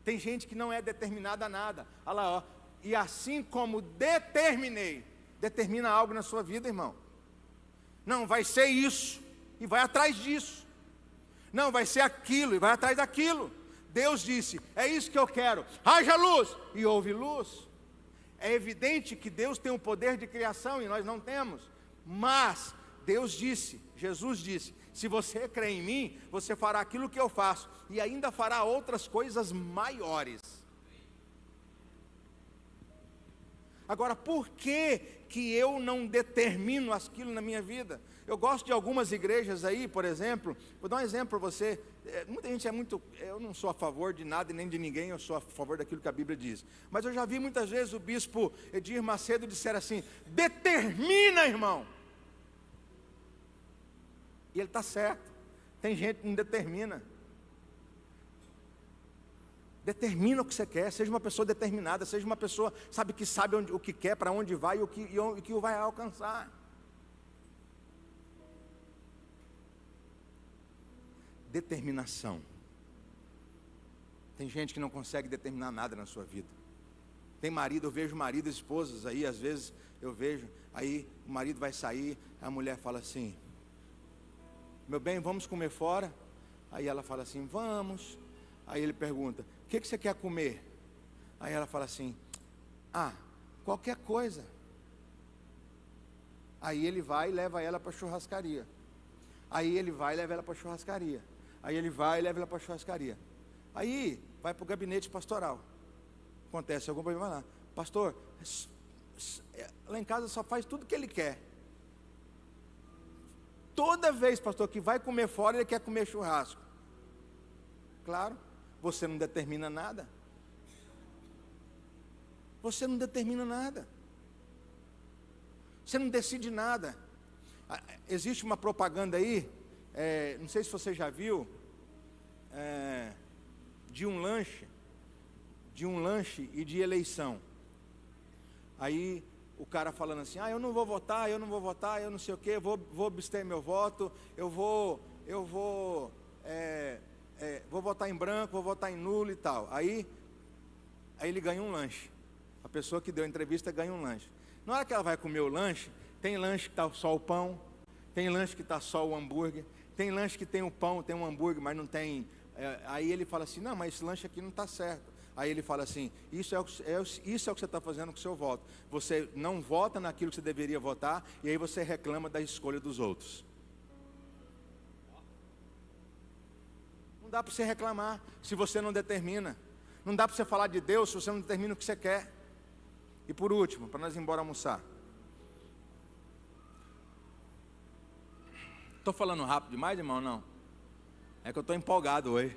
Tem gente que não é determinada a nada. Olha lá, ó. E assim como determinei, determina algo na sua vida, irmão. Não, vai ser isso. E vai atrás disso. Não, vai ser aquilo. E vai atrás daquilo. Deus disse, é isso que eu quero. Haja luz. E houve luz. É evidente que Deus tem o poder de criação e nós não temos. Mas Deus disse, Jesus disse, se você crê em mim, você fará aquilo que eu faço. E ainda fará outras coisas maiores. Agora, por que eu não determino aquilo na minha vida? Eu gosto de algumas igrejas aí, por exemplo, vou dar um exemplo para você. Muita gente eu não sou a favor de nada e nem de ninguém, eu sou a favor daquilo que a Bíblia diz. Mas eu já vi muitas vezes o bispo Edir Macedo disser assim, determina, irmão. E ele está certo, tem gente que não determina. Determina o que você quer, seja uma pessoa determinada, seja uma pessoa que sabe o que quer, para onde vai e o que o vai alcançar. Determinação. Tem gente que não consegue determinar nada na sua vida. Tem marido, eu vejo marido e esposas aí, às vezes eu vejo, aí o marido vai sair, a mulher fala assim, meu bem, vamos comer fora? Aí ela fala assim, vamos. Aí ele pergunta, o que você quer comer? Aí ela fala assim, qualquer coisa. Aí ele vai e leva ela para a churrascaria. Aí ele vai e leva ela para a churrascaria. Aí ele vai e leva ela para a churrascaria. Aí vai para o gabinete pastoral. Acontece algum problema lá. Pastor, lá em casa só faz tudo o que ele quer. Toda vez, pastor, que vai comer fora, ele quer comer churrasco. Claro, você não determina nada. Você não determina nada. Você não decide nada. Existe uma propaganda aí, não sei se você já viu, de um lanche e de eleição. Aí o cara falando assim, eu não vou votar, eu não sei o que, vou abster meu voto, eu vou votar em branco, vou votar em nulo e tal. Aí ele ganha um lanche. A pessoa que deu a entrevista ganha um lanche. Na hora que ela vai comer o lanche, tem lanche que está só o pão, tem lanche que está só o hambúrguer, tem lanche que tem o pão, tem um hambúrguer, mas não tem. Aí ele fala assim, não, mas esse lanche aqui não está certo. Aí ele fala assim, isso é o que você está fazendo com o seu voto. Você não vota naquilo que você deveria votar, e aí você reclama da escolha dos outros. dá para você reclamar se você não determina. Não dá para você falar de Deus se você não determina o que você quer. E por último, para nós ir embora almoçar. Estou falando rápido demais, irmão? Não. É que eu estou empolgado hoje.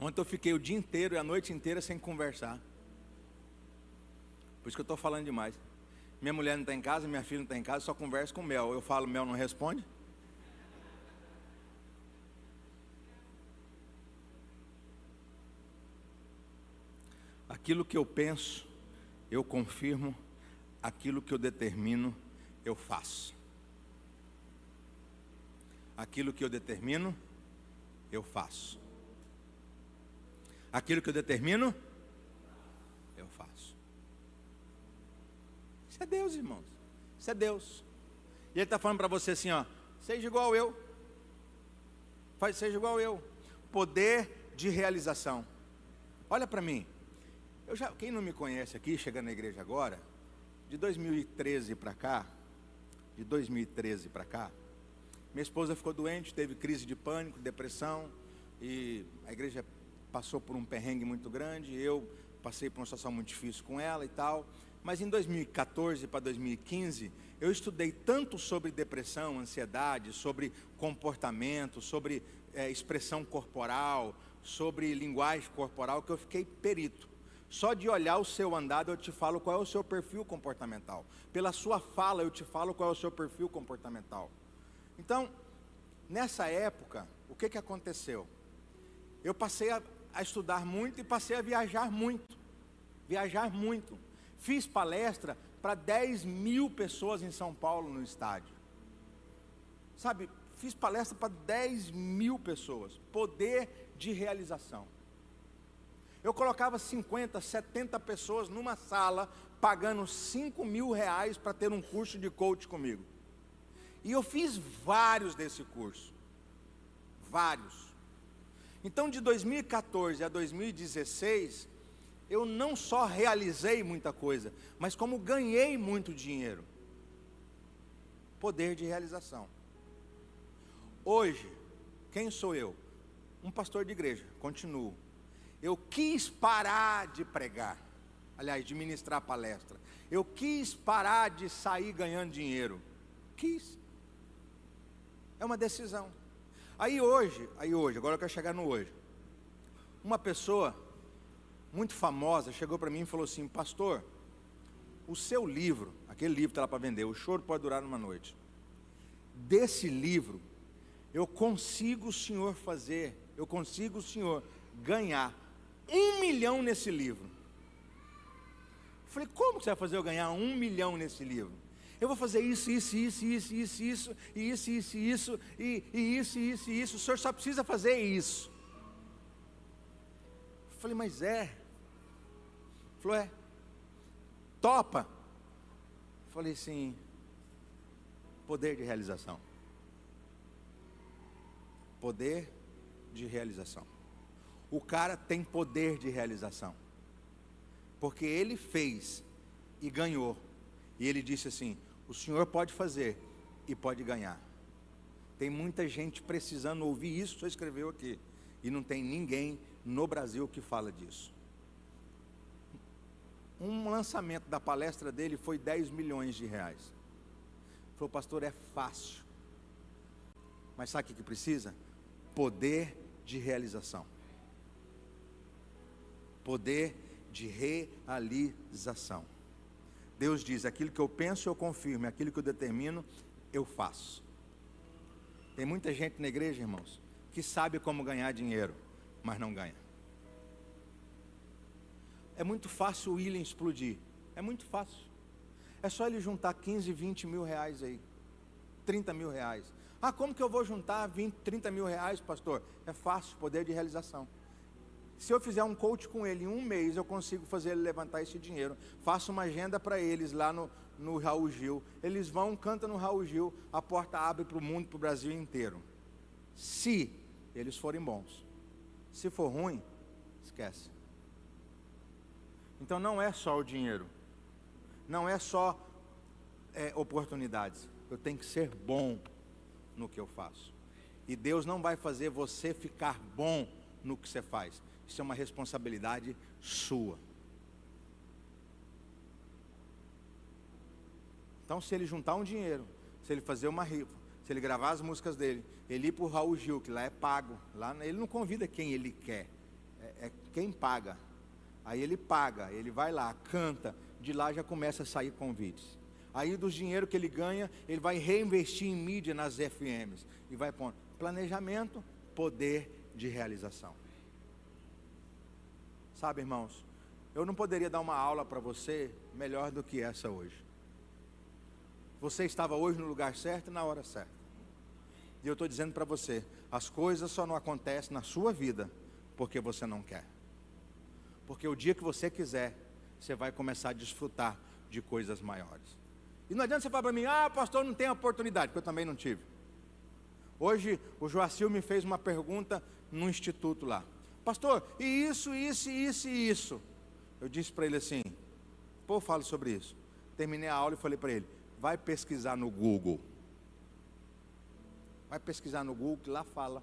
Ontem eu fiquei o dia inteiro e a noite inteira sem conversar. Por isso que eu estou falando demais. Minha mulher não está em casa, minha filha não está em casa, só converso com o Mel. Eu falo, Mel não responde. Aquilo que eu penso, eu confirmo. Aquilo que eu determino, eu faço. Aquilo que eu determino, eu faço. Aquilo que eu determino, eu faço. Isso é Deus, irmãos. Isso é Deus. E Ele está falando para você assim, ó, seja igual eu. Seja igual eu. Poder de realização. Olha para mim. Quem não me conhece aqui, chegando na igreja agora, de 2013 para cá, minha esposa ficou doente, teve crise de pânico, depressão, e a igreja passou por um perrengue muito grande, eu passei por uma situação muito difícil com ela e tal, mas em 2014 para 2015, eu estudei tanto sobre depressão, ansiedade, sobre comportamento, sobre expressão corporal, sobre linguagem corporal, que eu fiquei perito. Só de olhar o seu andado eu te falo qual é o seu perfil comportamental. Pela sua fala eu te falo qual é o seu perfil comportamental. Então, nessa época, o que aconteceu? Eu passei a estudar muito e passei a viajar muito. Fiz palestra para 10 mil pessoas em São Paulo no estádio. Sabe, fiz palestra para 10 mil pessoas. Poder de realização. Eu colocava 50, 70 pessoas numa sala, pagando 5 mil reais para ter um curso de coach comigo. E eu fiz vários desse curso. Vários. Então, de 2014 a 2016, eu não só realizei muita coisa, mas como ganhei muito dinheiro. Poder de realização. Hoje, quem sou eu? Um pastor de igreja, continuo. Eu quis parar de pregar, aliás, de ministrar palestra. Eu quis parar de sair ganhando dinheiro. Quis. É uma decisão. Aí hoje, agora eu quero chegar no hoje. Uma pessoa muito famosa chegou para mim e falou assim: pastor, o seu livro, aquele livro está lá para vender, O Choro Pode Durar Uma Noite. Desse livro, eu consigo o senhor ganhar 1 milhão nesse livro. Eu falei, como que você vai fazer eu ganhar 1 milhão nesse livro? Eu vou fazer isso, o senhor só precisa fazer isso. Eu falei, mas é? Ele falou, topa? Eu falei assim, poder de realização. Poder de realização. O cara tem poder de realização, porque ele fez e ganhou, e ele disse assim, o senhor pode fazer e pode ganhar. Tem muita gente precisando ouvir isso, o senhor escreveu aqui, e não tem ninguém no Brasil que fala disso. Um lançamento da palestra dele foi 10 milhões de reais. Ele falou, pastor, é fácil, mas sabe o que precisa? Poder de realização. Poder de realização. Deus diz, aquilo que eu penso eu confirmo, aquilo que eu determino eu faço. Tem muita gente na igreja, irmãos, que sabe como ganhar dinheiro, mas não ganha. É muito fácil o William explodir, é muito fácil. É só ele juntar 15, 20 mil reais aí, 30 mil reais. Ah, como que eu vou juntar 20, 30 mil reais, pastor? É fácil, poder de realização. Se eu fizer um coach com ele em 1 mês, eu consigo fazer ele levantar esse dinheiro. Faço uma agenda para eles lá no Raul Gil. Eles vão, cantam no Raul Gil, a porta abre para o mundo, para o Brasil inteiro. Se eles forem bons. Se for ruim, esquece. Então não é só o dinheiro. Não é só oportunidades. eu tenho que ser bom no que eu faço. E Deus não vai fazer você ficar bom no que você faz. Isso é uma responsabilidade sua. Então, se ele juntar um dinheiro, se ele fazer uma rifa, se ele gravar as músicas dele, ele ir para o Raul Gil, que lá é pago, lá ele não convida quem ele quer, é quem paga. Aí ele paga, ele vai lá, canta, de lá já começa a sair convites. Aí dos dinheiro que ele ganha, ele vai reinvestir em mídia nas FMs, e vai pôr planejamento, poder de realização. Sabe, irmãos, eu não poderia dar uma aula para você melhor do que essa hoje. Você estava hoje no lugar certo e na hora certa. E eu estou dizendo para você, as coisas só não acontecem na sua vida porque você não quer. Porque o dia que você quiser, você vai começar a desfrutar de coisas maiores. E não adianta você falar para mim, pastor, não tem oportunidade, porque eu também não tive. Hoje o Joacil me fez uma pergunta no instituto lá. Pastor, e isso, e isso? Eu disse para ele assim, eu falo sobre isso. Terminei a aula e falei para ele, vai pesquisar no Google. Vai pesquisar no Google, que lá fala.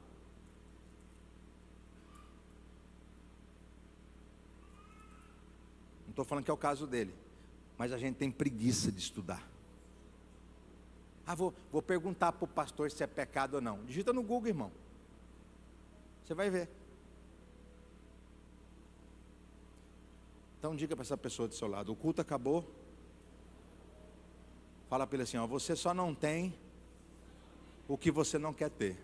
Não estou falando que é o caso dele, mas a gente tem preguiça de estudar. Vou perguntar para o pastor se é pecado ou não. Digita no Google, irmão. Você vai ver. Então diga para essa pessoa do seu lado, o culto acabou. Fala para ele assim, você só não tem o que você não quer ter.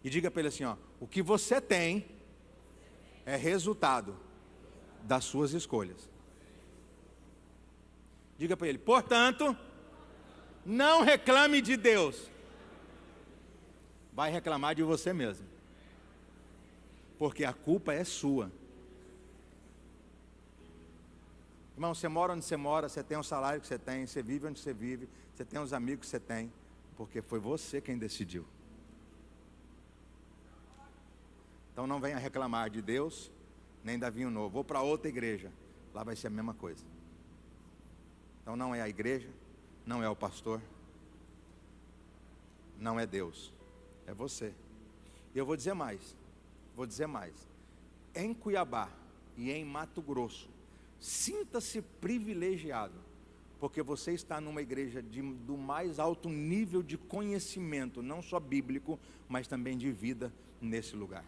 E diga para ele assim, o que você tem é resultado das suas escolhas. Diga para ele, portanto, não reclame de Deus. Vai reclamar de você mesmo. Porque a culpa é sua. Irmão, você mora onde você mora, você tem o salário que você tem, você vive onde você vive, você tem os amigos que você tem, porque foi você quem decidiu. Então não venha reclamar de Deus, nem da vinho novo. Vou para outra igreja, lá vai ser a mesma coisa. Então não é a igreja, não é o pastor, não é Deus, é você. E eu vou dizer mais. Em Cuiabá e em Mato Grosso, sinta-se privilegiado, porque você está numa igreja do mais alto nível de conhecimento, não só bíblico, mas também de vida nesse lugar.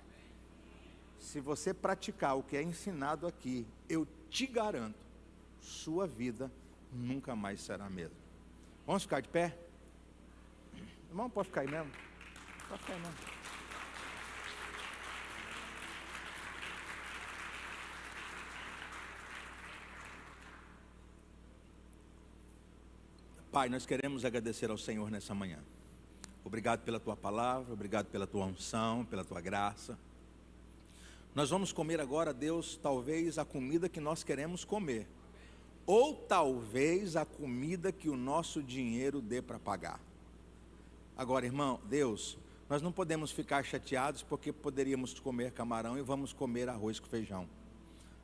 Se você praticar o que é ensinado aqui, eu te garanto, sua vida nunca mais será a mesma. Vamos ficar de pé? Irmão, pode ficar aí mesmo? Pode ficar aí mesmo. Pai, nós queremos agradecer ao Senhor nessa manhã. Obrigado pela tua palavra, obrigado pela tua unção, pela tua graça. Nós vamos comer agora, Deus, talvez a comida que nós queremos comer. Ou talvez a comida que o nosso dinheiro dê para pagar. Agora, irmão, Deus, nós não podemos ficar chateados porque poderíamos comer camarão e vamos comer arroz com feijão.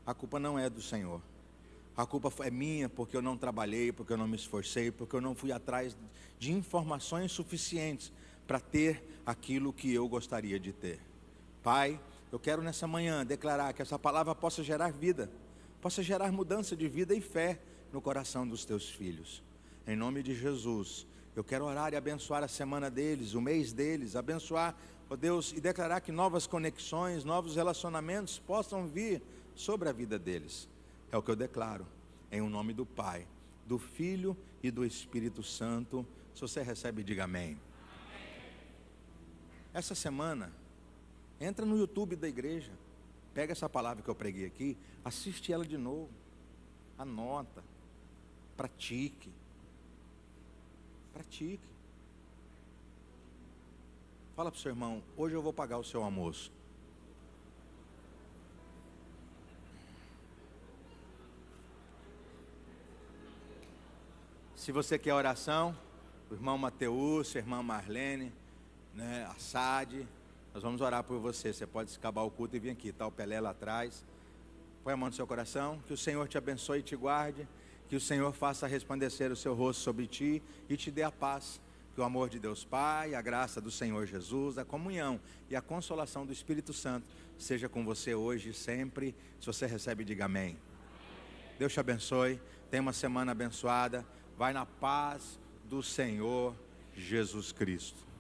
A culpa não é do Senhor. A culpa é minha porque eu não trabalhei, porque eu não me esforcei, porque eu não fui atrás de informações suficientes para ter aquilo que eu gostaria de ter. Pai, eu quero nessa manhã declarar que essa palavra possa gerar vida, possa gerar mudança de vida e fé no coração dos teus filhos. Em nome de Jesus, eu quero orar e abençoar a semana deles, o mês deles, abençoar, ó Deus, e declarar que novas conexões, novos relacionamentos possam vir sobre a vida deles. É o que eu declaro, em o nome do Pai, do Filho e do Espírito Santo. Se você recebe, diga amém. Essa semana, entra no YouTube da igreja, pega essa palavra que eu preguei aqui, assiste ela de novo, anota, pratique. Fala para o seu irmão, hoje eu vou pagar o seu almoço. Se você quer oração, o irmão Mateus, a irmã Marlene, a Sade, nós vamos orar por você. Você pode acabar o culto e vir aqui, está o Pelé lá atrás. Põe a mão no seu coração, que o Senhor te abençoe e te guarde, que Que o Senhor faça resplandecer o seu rosto sobre ti e te dê a paz. Que o amor de Deus Pai, a graça do Senhor Jesus, a comunhão e a consolação do Espírito Santo seja com você hoje e sempre. Se você recebe, diga amém. Deus te abençoe. Tenha uma semana abençoada. Vai na paz do Senhor Jesus Cristo.